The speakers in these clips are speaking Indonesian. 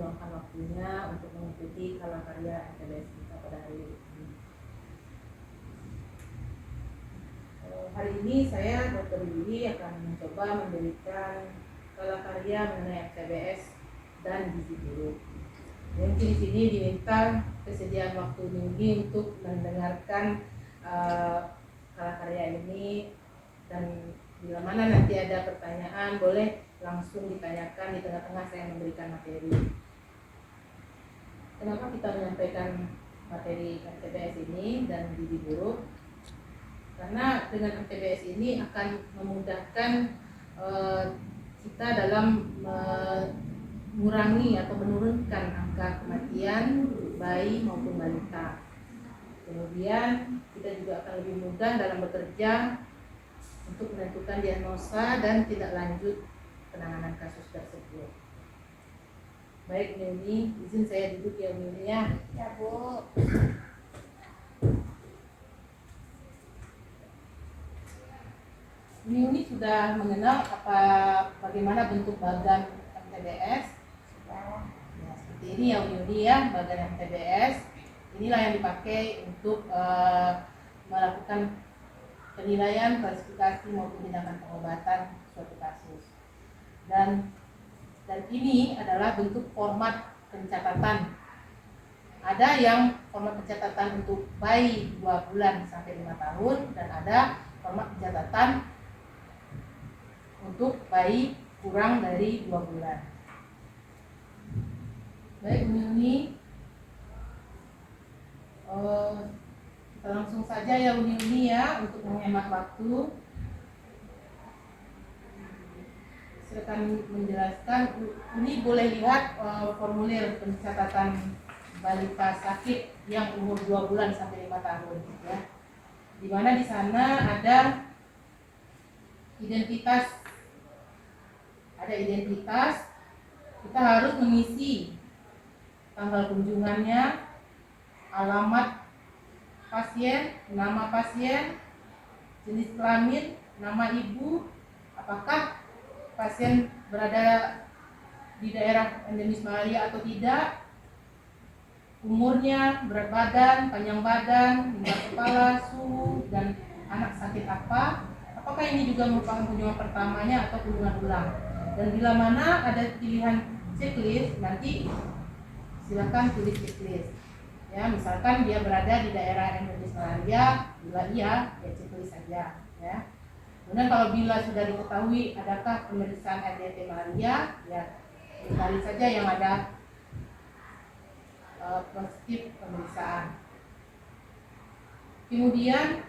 meluangkan waktunya untuk mengikuti Kalakarya MTBS kita pada hari ini. Hari ini saya Dr. Yuli akan mencoba memberikan Kalakarya mengenai MTBS dan gizi buruk. Mungkin di sini diminta kesediaan waktu Yuli untuk mendengarkan Kalakarya ini, dan bila mana nanti ada pertanyaan boleh langsung ditanyakan di tengah-tengah saya memberikan materi. Kenapa kita menyampaikan materi MTBS ini dan gizi buruk? Karena dengan MTBS ini akan memudahkan kita dalam mengurangi atau menurunkan angka kematian bayi maupun balita. Kemudian kita juga akan lebih mudah dalam bekerja untuk menentukan diagnosa dan tindak lanjut penanganan kasus tersebut. Baik, Yuni, izin saya duduk ya, Yuni ya. Ya, Bu. Yuni sudah mengenal bagaimana bentuk bagan MTBS. Ya. Ya, seperti ini ya, Yuni ya, bagan MTBS. Inilah yang dipakai untuk melakukan penilaian, klasifikasi maupun tindakan pengobatan suatu kasus. Dan ini adalah bentuk format pencatatan. Ada yang format pencatatan untuk bayi 2 bulan sampai 5 tahun, dan ada format pencatatan untuk bayi kurang dari 2 bulan. Baik, Uni, kita langsung saja ya Uni ya, untuk menghemat waktu. Saya akan menjelaskan. Ini boleh lihat formulir pencatatan balita sakit yang umur 2 bulan sampai 5 tahun ya. Di mana di sana ada identitas. Kita harus mengisi tanggal kunjungannya, alamat pasien, nama pasien, jenis kelamin, nama ibu, apakah pasien berada di daerah endemis malaria atau tidak, umurnya, berat badan, panjang badan, hingga kepala, suhu, dan anak sakit apa. Apakah ini juga merupakan kunjungan pertamanya atau kunjungan ulang. Dan bila mana ada pilihan checklist, nanti silakan tulis checklist. Ya, misalkan dia berada di daerah endemis malaria, bila iya, ya checklist saja. Ya. Kemudian kalau bila sudah diketahui adakah pemeriksaan RDT malaria, ya cari saja yang ada positif pemeriksaan. Kemudian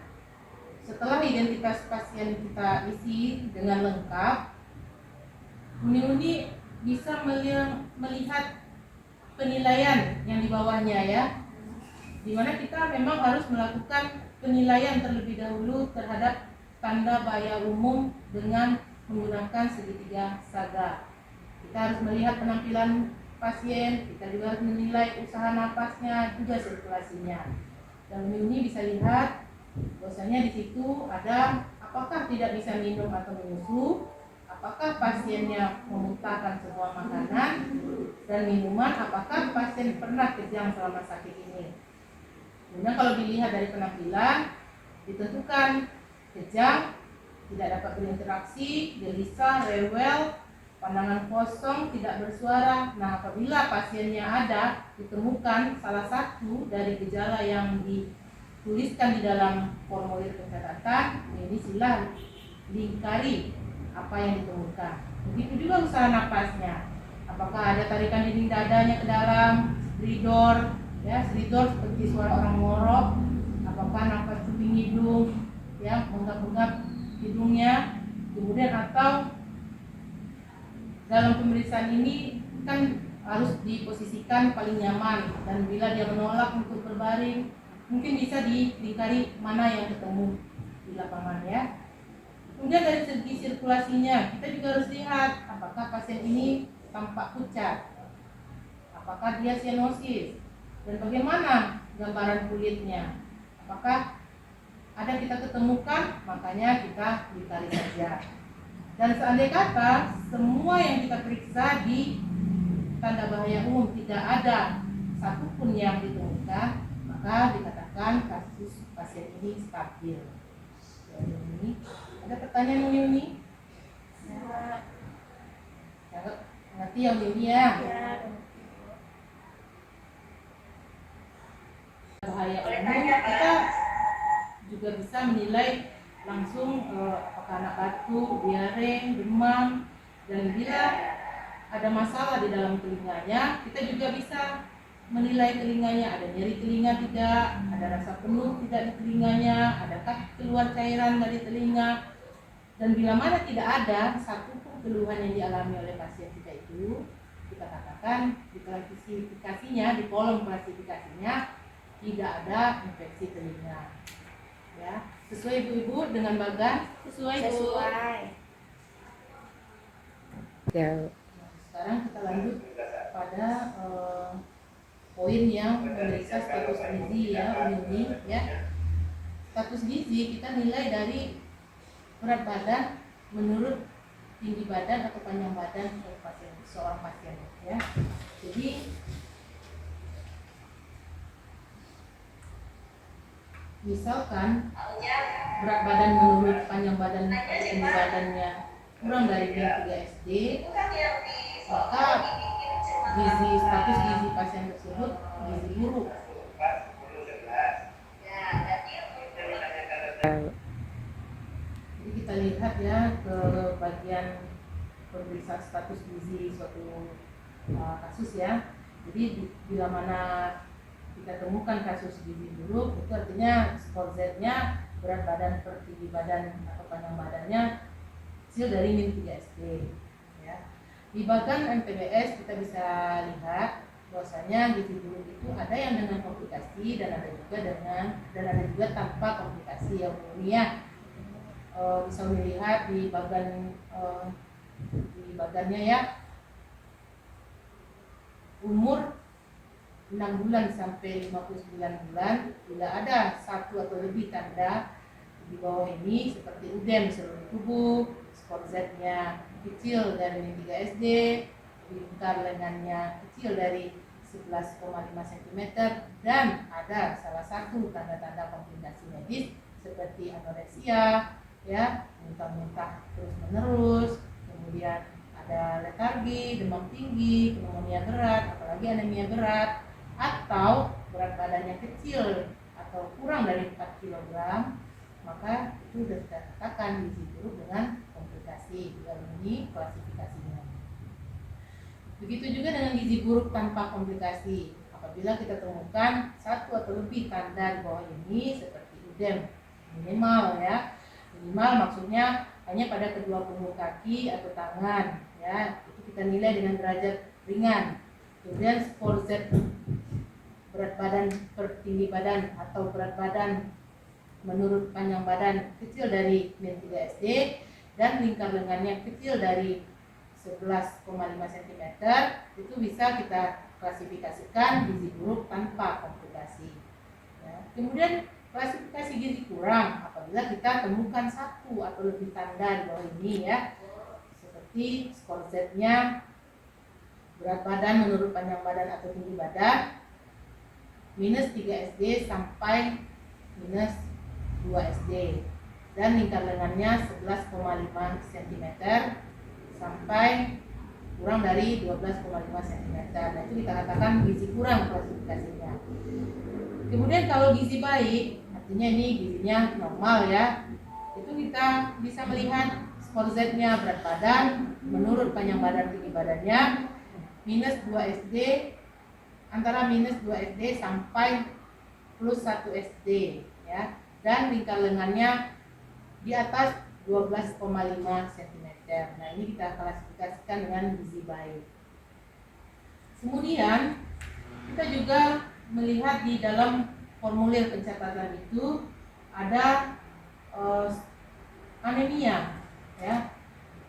setelah identitas pasien kita isi dengan lengkap, Uni bisa melihat penilaian yang di bawahnya ya, dimana kita memang harus melakukan penilaian terlebih dahulu terhadap tanda bahaya umum dengan menggunakan segitiga Saga. Kita harus melihat penampilan pasien, kita juga harus menilai usaha napasnya, juga sirkulasinya. Dan ini bisa lihat bahwasanya di situ ada apakah tidak bisa minum atau menyusu, apakah pasiennya memuntahkan sebuah makanan dan minuman, apakah pasien pernah kejang selama sakit ini. Kemudian kalau dilihat dari penampilan, ditentukan kejang, tidak dapat berinteraksi, gelisah, rewel, pandangan kosong, tidak bersuara. Nah, apabila pasiennya ada ditemukan salah satu dari gejala yang dituliskan di dalam formulir pencatatan, ini sila lingkari apa yang ditemukan. Begitu juga usaha napasnya. Apakah ada tarikan dinding dadanya ke dalam, stridor, ya, stridor seperti suara orang ngorok, apakah napas cuping hidung, ya, menggap-menggap hidungnya. Kemudian atau dalam pemeriksaan ini kan harus diposisikan paling nyaman, dan bila dia menolak untuk berbaring, mungkin bisa dilingkari mana yang ketemu di lapangan ya. Kemudian dari segi sirkulasinya, kita juga harus lihat apakah pasien ini tampak pucat, apakah dia sianosis, dan bagaimana gambaran kulitnya, apakah ada kita ketemukan, makanya kita ditarik saja. Dan seandainya kata semua yang kita periksa di tanda bahaya umum tidak ada satupun yang ditemukan, maka dikatakan kasus pasien ini stabil. Ya, ini ada pertanyaan ini? Ya. Ngerti yang ini ya? Bahaya umum kita juga bisa menilai langsung apakah anak batuk, diare, demam, dan bila ada masalah di dalam telinganya, kita juga bisa menilai telinganya, ada nyeri telinga tidak, ada rasa penuh tidak di telinganya, adakah keluar cairan dari telinga. Dan bila mana tidak ada satu pun keluhan yang dialami oleh pasien kita itu, kita katakan di klasifikasinya, di kolom klasifikasinya tidak ada infeksi telinga. Ya, sesuai ibu-ibu dengan Bagan? Sesuai. Ya. Nah, sekarang kita lanjut pada poin yang memeriksa status gizi ya, ini ya. Status gizi kita nilai dari berat badan menurut tinggi badan atau panjang badan seorang pasien ya. Jadi misalkan berat badan menurut panjang badan atau tinggi badannya kurang dari 3 SD, maka status gizi pasien tersebut gizi buruk. Jadi kita lihat ya ke bagian pemeriksaan status gizi suatu kasus ya. Jadi bila mana kita temukan kasus gizi buruk, itu artinya skor Z-nya berat badan per tinggi badan atau panjang badannya kecil dari min 3 SD ya. Di bagian MTBS kita bisa lihat bahwasanya gizi buruk itu ada yang dengan komplikasi dan ada juga tanpa komplikasi yang umumnya. Bisa dilihat di bagiannya ya, umur 6 bulan sampai 59 bulan, bila ada satu atau lebih tanda di bawah ini seperti udem seluruh tubuh, skor Z-nya kecil dari 3 SD, lingkar lengannya kecil dari 11,5 cm, dan ada salah satu tanda-tanda komplikasi medis seperti anoreksia ya, muntah-muntah terus-menerus, kemudian ada letargi, demam tinggi, pneumonia berat, apalagi anemia berat, atau berat badannya kecil atau kurang dari 4 kg, maka itu sudah kita katakan gizi buruk dengan komplikasi. Ini klasifikasinya. Begitu juga dengan gizi buruk tanpa komplikasi. Apabila kita temukan satu atau lebih tanda di bawah ini seperti udem, minimal ya. Minimal maksudnya hanya pada kedua punggung kaki atau tangan ya. Itu kita nilai dengan derajat ringan. Kemudian skor Z berat badan per tinggi badan atau berat badan menurut panjang badan kecil dari min 3 SD dan lingkar lengannya kecil dari 11,5 cm, itu bisa kita klasifikasikan gizi buruk tanpa komplikasi ya. Kemudian klasifikasi gizi kurang apabila kita temukan satu atau lebih tanda di bawah ini ya, seperti skor Z-nya berat badan menurut panjang badan atau tinggi badan minus 3 SD sampai minus 2 SD, dan lingkar lengannya 11,5 cm sampai kurang dari 12,5 cm. Nah, itu kita katakan gizi kurang klasifikasinya. Kemudian kalau gizi baik, artinya ini gizinya normal ya, itu kita bisa melihat skor Z-nya berat badan menurut panjang badan tinggi badannya minus 2 SD, antara minus 2 SD sampai plus 1 SD ya, dan lingkar lengannya di atas 12,5 cm. Nah, ini kita klasifikasikan dengan gizi baik. Kemudian kita juga melihat di dalam formulir pencatatan itu ada anemia ya.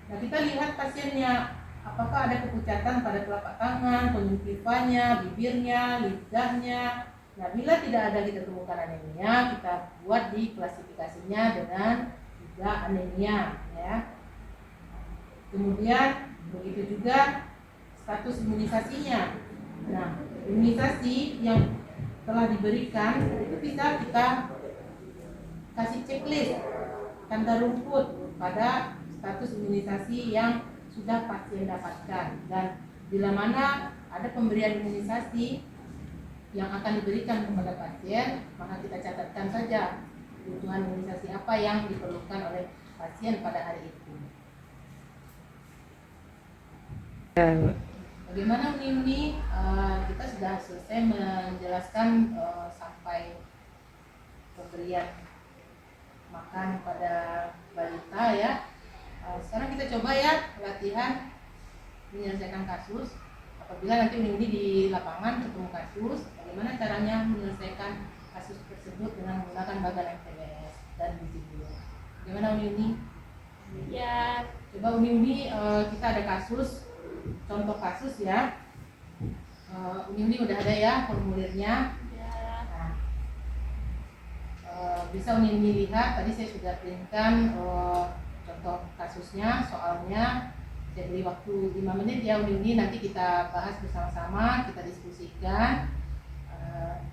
Nah, kita lihat pasiennya apakah ada kepucatan pada telapak tangan, konjungtivanya, bibirnya, lidahnya. Nah, bila tidak ada kita temukan anemia, kita buat di klasifikasinya dengan 3 anemia ya. Kemudian begitu juga status imunisasinya. Nah, imunisasi yang telah diberikan itu bisa kita kasih checklist tanda rumput pada status imunisasi yang sudah pasien dapatkan, dan bila mana ada pemberian imunisasi yang akan diberikan kepada pasien, maka kita catatkan saja kebutuhan imunisasi apa yang diperlukan oleh pasien pada hari itu. Bagaimana ini kita sudah selesai menjelaskan sampai pemberian makan pada balita ya. Sekarang kita coba ya latihan menyelesaikan kasus. Apabila nanti ini di lapangan ketemu kasus, bagaimana caranya menyelesaikan kasus tersebut dengan menggunakan bagan MTBS dan Bizibio. Bagaimana Uni? Ya. Coba Uni, kita ada kasus, contoh kasus ya. Uni udah ada ya formulirnya. Ya. Nah, bisa Uni lihat, tadi saya sudah printkan contoh kasusnya, soalnya. Saya beri waktu 5 menit ya Uni, nanti kita bahas bersama-sama, kita diskusikan.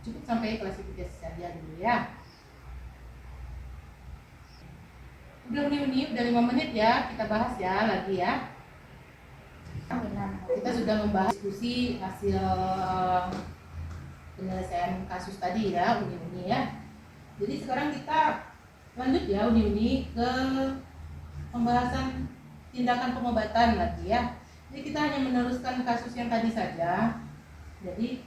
Cukup sampai klasifikasi saja dulu ya. Udah Uni, udah 5 menit ya, kita bahas ya lagi ya. Kita sudah membahas diskusi hasil penyelesaian kasus tadi ya Uni ya. Jadi sekarang kita lanjut ya Uni ke pembahasan tindakan pengobatan lagi ya. Jadi kita hanya meneruskan kasus yang tadi saja. Jadi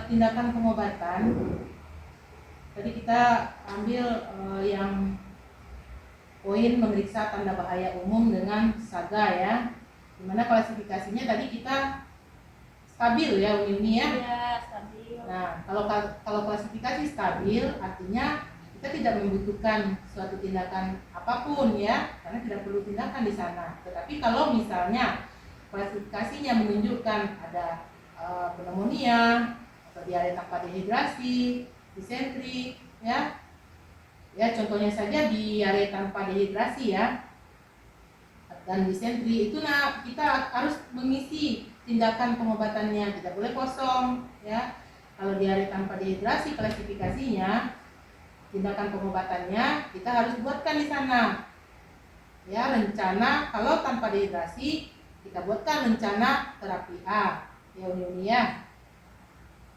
tindakan pengobatan tadi kita ambil yang poin memeriksa tanda bahaya umum dengan SAGA ya. Dimana klasifikasinya tadi kita stabil ya Uni ya. Ya, stabil. Nah, kalau klasifikasi stabil artinya kita tidak membutuhkan suatu tindakan apapun ya, karena tidak perlu tindakan di sana. Tetapi kalau misalnya klasifikasinya menunjukkan ada pneumonia atau diare tanpa dehidrasi, disentri ya. Ya, contohnya saja diare tanpa dehidrasi ya. Dan disentri itu kita harus mengisi tindakan pengobatannya, tidak boleh kosong ya. Kalau diare tanpa dehidrasi klasifikasinya, tindakan pengobatannya kita harus buatkan di sana. Ya, rencana kalau tanpa dehidrasi kita buatkan rencana terapi A. Ya Uni ya.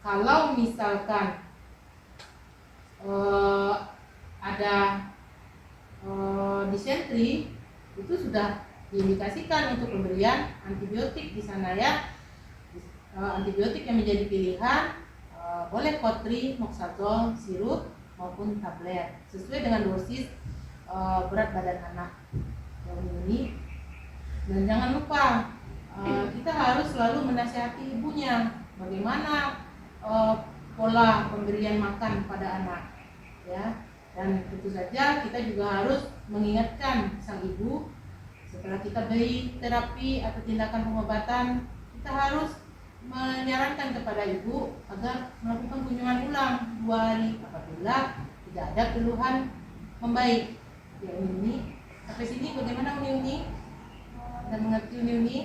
Kalau misalkan ada disentri, itu sudah diindikasikan untuk pemberian antibiotik di sana ya. Antibiotik yang menjadi pilihan boleh kotri, moxazol, sirup maupun tablet sesuai dengan dosis berat badan anak yang ini. Dan jangan lupa kita harus selalu menasihati ibunya bagaimana pola pemberian makan pada anak ya. Dan tentu saja kita juga harus mengingatkan sang ibu setelah kita beri terapi atau tindakan pengobatan, kita harus menyarankan kepada ibu agar melakukan kunjungan ulang 2 hari apabila tidak ada keluhan membaik. Ya Uni, sampai sini bagaimana Uni? Dan mengerti Uni?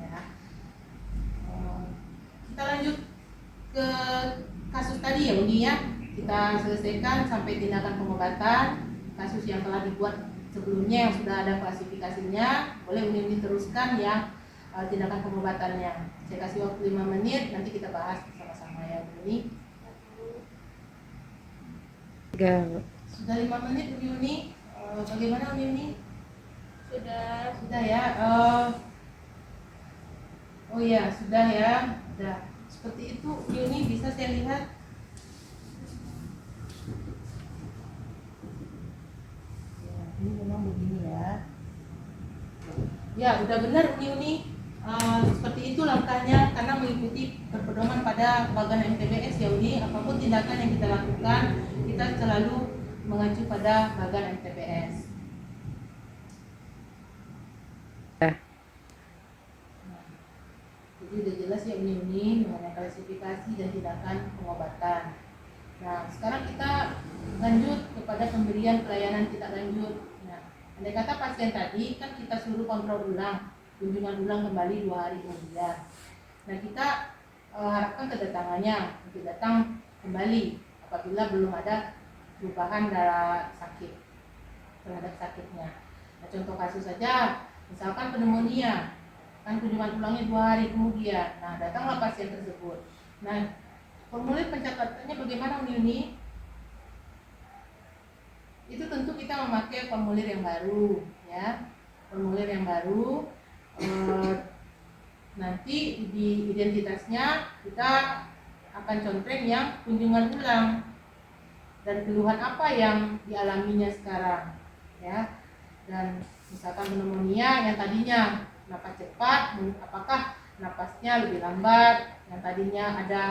Ya. Kita lanjut ke kasus tadi ya Uni ya. Kita selesaikan sampai tindakan pengobatan, kasus yang telah dibuat sebelumnya yang sudah ada klasifikasinya. Boleh Uni teruskan yang tindakan pengobatannya. Saya kasih waktu 5 menit, nanti kita bahas bersama-sama ya Uni. Sudah 5 menit Uni. Bagaimana Uni? Sudah ya. Oh iya, sudah ya. Sudah. Seperti itu Uni, bisa saya lihat. Ya, ini memang begini ya. Ya, udah benar Uni. Seperti itu langkahnya karena mengikuti berpedoman pada bagan MTBS ya Uni. Apapun tindakan yang kita lakukan, kita selalu mengacu pada bagan MTBS. Jadi udah jelas ya Uni mengenai klasifikasi dan tindakan pengobatan. Nah, sekarang kita lanjut kepada pemberian pelayanan tindak lanjut. Nah, andai kata pasien tadi kan kita suruh kontrol ulang. kunjungan ulang kembali 2 hari kemudian. Nah, kita harapkan kedatangannya untuk datang kembali apabila belum ada perubahan terhadap sakitnya. Nah, contoh kasus saja, misalkan pneumonia, kan kunjungan ulangnya 2 hari kemudian. Nah, datanglah pasien tersebut. Nah, formulir pencatatannya bagaimana Uni? Itu tentu kita memakai formulir yang baru, ya. Formulir yang baru. Nanti di identitasnya kita akan contreng yang kunjungan ulang dan keluhan apa yang dialaminya sekarang, ya. Dan misalkan pneumonia yang tadinya napas cepat, apakah napasnya lebih lambat, yang tadinya ada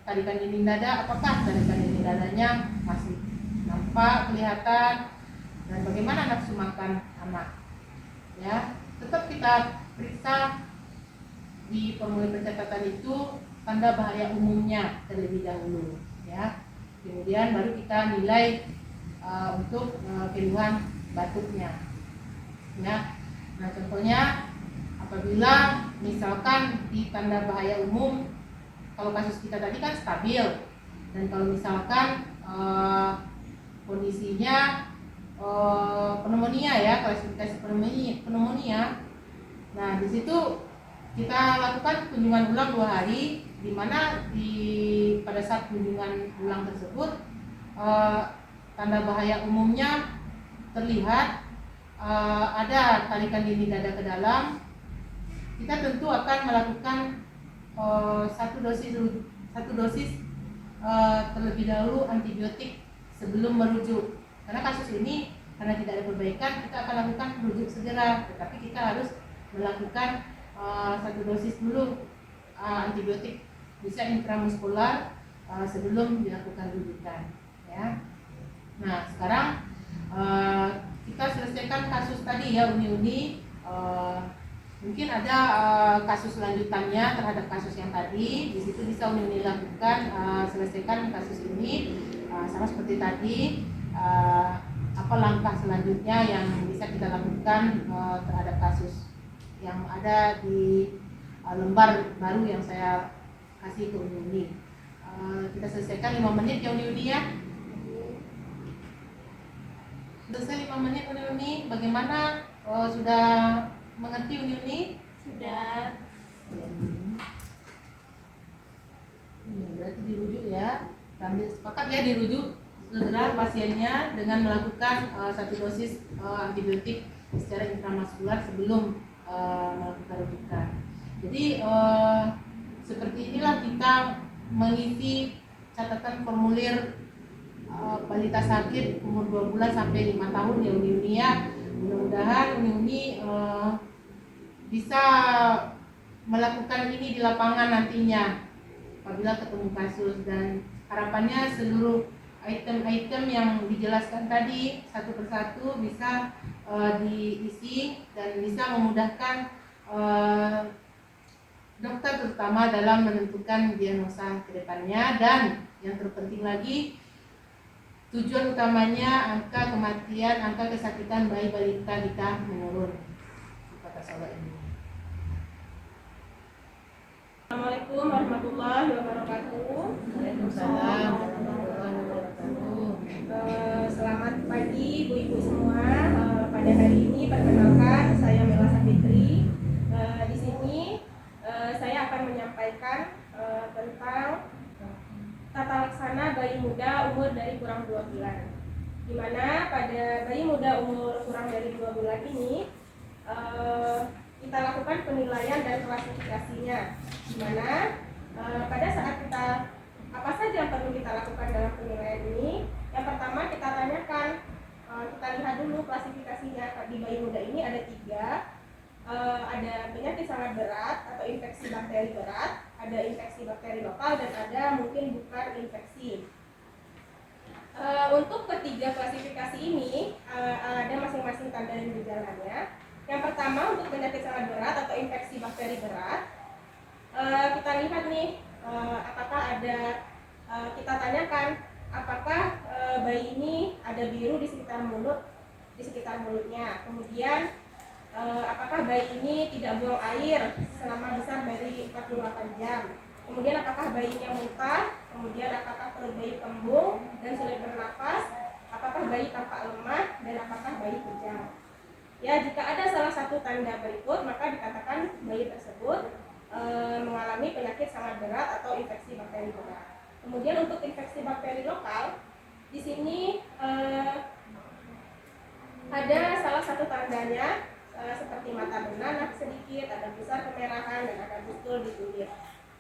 tarikan dinding dada, apakah tarikan dinding dadanya masih nampak kelihatan, dan bagaimana nafsu makan anak, ya. Tetap kita periksa di formulir pencatatan itu tanda bahaya umumnya terlebih dahulu, ya. Kemudian baru kita nilai untuk keluhan batuknya, ya. Nah, contohnya apabila misalkan di tanda bahaya umum, kalau kasus kita tadi kan stabil, dan kalau misalkan kondisinya pneumonia, ya, klasifikasi pneumonia. Nah, di situ kita lakukan kunjungan ulang 2 hari, di mana pada saat kunjungan ulang tersebut tanda bahaya umumnya terlihat ada tarikan dinding dada ke dalam. Kita tentu akan melakukan satu dosis terlebih dahulu antibiotik sebelum merujuk. Karena kasus ini karena tidak ada perbaikan, kita akan lakukan rujuk segera, tetapi kita harus melakukan 1 dosis dulu antibiotik, bisa intramuskular sebelum dilakukan rujukan, ya. Nah, sekarang kita selesaikan kasus tadi, ya, Uni. Mungkin ada kasus lanjutannya terhadap kasus yang tadi. Di situ bisa Uni lakukan selesaikan kasus ini sama seperti tadi. Apa langkah selanjutnya yang bisa kita lakukan terhadap kasus yang ada di lembar baru yang saya kasih ke Uni. Kita selesaikan 5 menit, ya, Uni, ya. Selesai 5 menit, Uni. Bagaimana? Sudah mengerti, Uni? Sudah. Berarti dirujuk, ya. Kami sepakat, ya, dirujuk segera pasiennya dengan melakukan 1 dosis antibiotik secara intramuskular sebelum melakukan rujukan. Jadi seperti inilah kita mengisi catatan formulir balita sakit umur 2 bulan sampai 5 tahun, ya, Uni, ya. Mudah-mudahan Uni bisa melakukan ini di lapangan nantinya apabila ketemu kasus, dan harapannya seluruh item-item yang dijelaskan tadi satu persatu bisa diisi dan bisa memudahkan dokter terutama dalam menentukan diagnosa ke depannya. Dan yang terpenting lagi, tujuan utamanya angka kematian, angka kesakitan bayi balita kita menurun di Kota Solo ini. Assalamualaikum warahmatullahi wabarakatuh. Waalaikumsalam warahmatullahi wabarakatuh. Selamat pagi ibu-ibu semua. Pada hari ini perkenalkan, saya Mela Safitri. Di sini saya akan menyampaikan tentang tata laksana bayi muda umur dari kurang 2 bulan. Di mana pada bayi muda umur kurang dari 2 bulan ini kita lakukan penilaian dan klasifikasinya. Di mana pada saat kita apa saja yang perlu kita lakukan dalam penilaian ini? Yang pertama kita tanyakan, kita lihat dulu klasifikasinya. Di bayi muda ini ada 3. Ada penyakit sangat berat atau infeksi bakteri berat, ada infeksi bakteri lokal, dan ada mungkin bukan infeksi. Untuk ketiga klasifikasi ini ada masing-masing tanda dan gejalanya. Yang pertama, untuk penyakit sangat berat atau infeksi bakteri berat, kita lihat nih apakah ada, kita tanyakan apakah bayi ini ada biru di sekitar mulutnya. Kemudian apakah bayi ini tidak buang air selama besar dari 48 jam. Kemudian apakah bayinya muntah, kemudian apakah perut bayi kembung dan sulit bernafas, apakah bayi tampak lemah, dan apakah bayi kejang. Ya, jika ada salah satu tanda berikut, maka dikatakan bayi tersebut mengalami penyakit sangat berat atau infeksi bakteri berat. Kemudian untuk infeksi bakteri lokal, di sini ada salah satu tandanya seperti mata beranak sedikit, ada pusat kemerahan, dan ada bustul di kulit.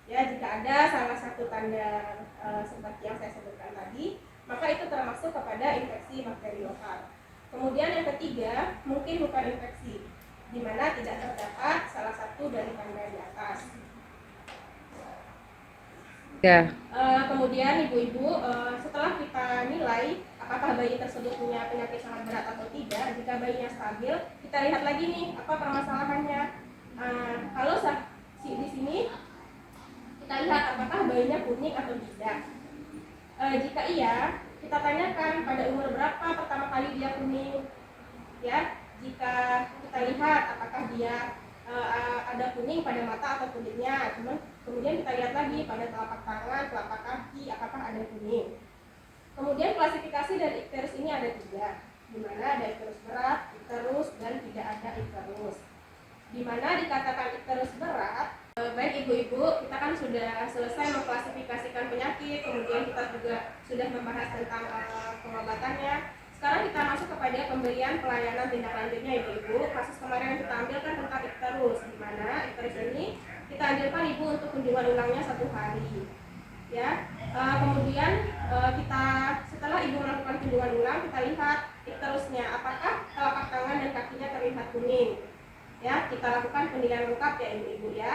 Ya, jika ada salah satu tanda seperti yang saya sebutkan tadi, maka itu termasuk kepada infeksi bakteri lokal. Kemudian yang ketiga, mungkin bukan infeksi, di mana tidak terdapat salah satu dari tanda di atas. Ya. Kemudian ibu-ibu, setelah kita nilai apakah bayi tersebut punya penyakit sangat berat atau tidak, jika bayinya stabil, kita lihat lagi nih apa permasalahannya. Kalau di sini kita lihat apakah bayinya kuning atau tidak. Jika iya, kita tanyakan pada umur berapa pertama kali dia kuning. Ya, jika kita lihat apakah dia ada kuning pada mata atau kulitnya, kemudian kita lihat lagi pada telapak tangan, telapak kaki, apakah ada kuning. Kemudian klasifikasi dari ikterus ini ada 3, di mana ada ikterus berat, ikterus, dan tidak ada ikterus. Di mana dikatakan ikterus berat, baik ibu-ibu, kita kan sudah selesai mengklasifikasikan penyakit, kemudian kita juga sudah membahas tentang pengobatannya. Sekarang kita masuk kepada pemberian pelayanan tindak lanjutnya ibu-ibu. Kasus kemarin yang kita ambil kan tentang ikterus, di mana ikterus ini kita anjurkan ibu untuk kunjungan ulangnya 1 hari. Ya, kemudian kita setelah ibu melakukan kunjungan ulang, kita lihat ikterusnya apakah telapak tangan dan kakinya terlihat kuning. Ya, kita lakukan penilaian lengkap ya ibu-ibu ya.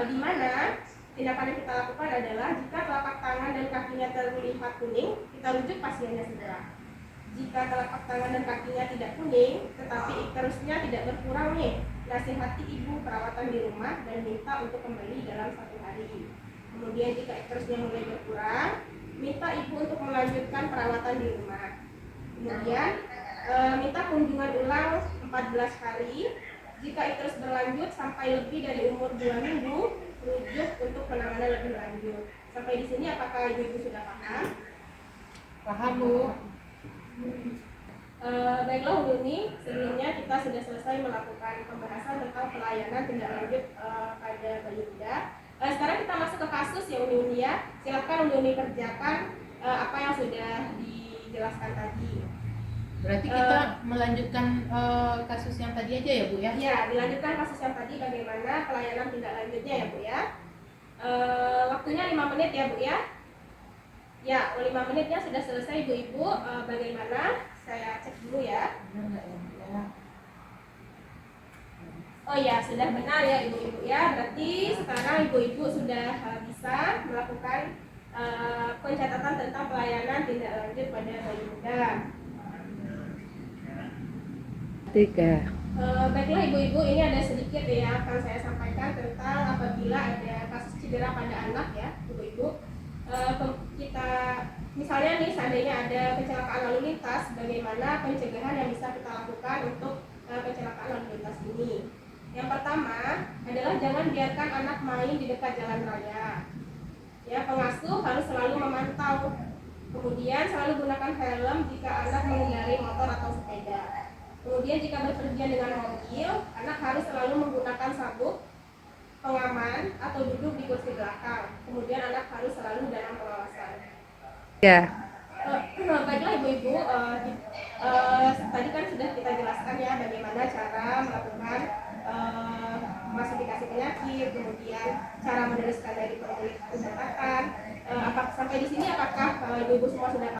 Di mana tindakan yang kita lakukan adalah jika telapak tangan dan kakinya terlihat kuning, kita rujuk pasiennya segera. Jika telapak tangan dan kakinya tidak kuning, tetapi ikterusnya tidak berkurang nih, nasihati ibu perawatan di rumah dan minta untuk kembali dalam 1 hari. Kemudian jika ikterusnya mulai berkurang, minta ibu untuk melanjutkan perawatan di rumah. Kemudian minta kunjungan ulang 14 hari. Jika ikterus berlanjut sampai lebih dari umur 2 minggu, rujuk untuk penanganan lebih lanjut. Sampai di sini apakah ibu sudah paham? Paham, Bu. Baiklah Bu Uni, sebelumnya kita sudah selesai melakukan pembahasan tentang pelayanan tindak lanjut pada bayi muda. Sekarang kita masuk ke kasus ya Uni ya. Silakan Uni kerjakan apa yang sudah dijelaskan tadi. Berarti kita melanjutkan kasus yang tadi aja ya Bu ya? Ya, dilanjutkan kasus yang tadi bagaimana pelayanan tindak lanjutnya ya Bu ya. Waktunya 5 menit ya Bu ya. Ya, 5 menitnya sudah selesai ibu-ibu. Bagaimana? Saya cek dulu ya. Benar nggak ya Bu ya? Oh ya, sudah benar ya ibu-ibu ya. Berarti sekarang ibu-ibu sudah bisa melakukan pencatatan tentang pelayanan tindak lanjut pada bayi muda. 3. Baiklah ibu-ibu, ini ada sedikit ya akan saya sampaikan tentang apabila ada kasus cedera pada anak ya ibu-ibu. Kita misalnya nih seandainya ada kecelakaan lalu lintas, bagaimana pencegahan yang bisa kita lakukan untuk kecelakaan lalu lintas ini. Yang pertama adalah jangan biarkan anak main di dekat jalan raya. Ya, pengasuh harus selalu memantau. Kemudian selalu gunakan helm jika anak mengendarai motor atau sepeda. Kemudian jika berpergian dengan mobil, anak harus selalu menggunakan sabuk pengaman atau duduk di kursi belakang. Kemudian anak harus selalu dalam pengawasan. Ya. Baiklah ibu-ibu, tadi kan sudah kita jelaskan ya bagaimana cara melakukan klasifikasi penyakit, kemudian cara menuliskan dari penulis catatan. Sampai di sini apakah ibu-ibu semua sudah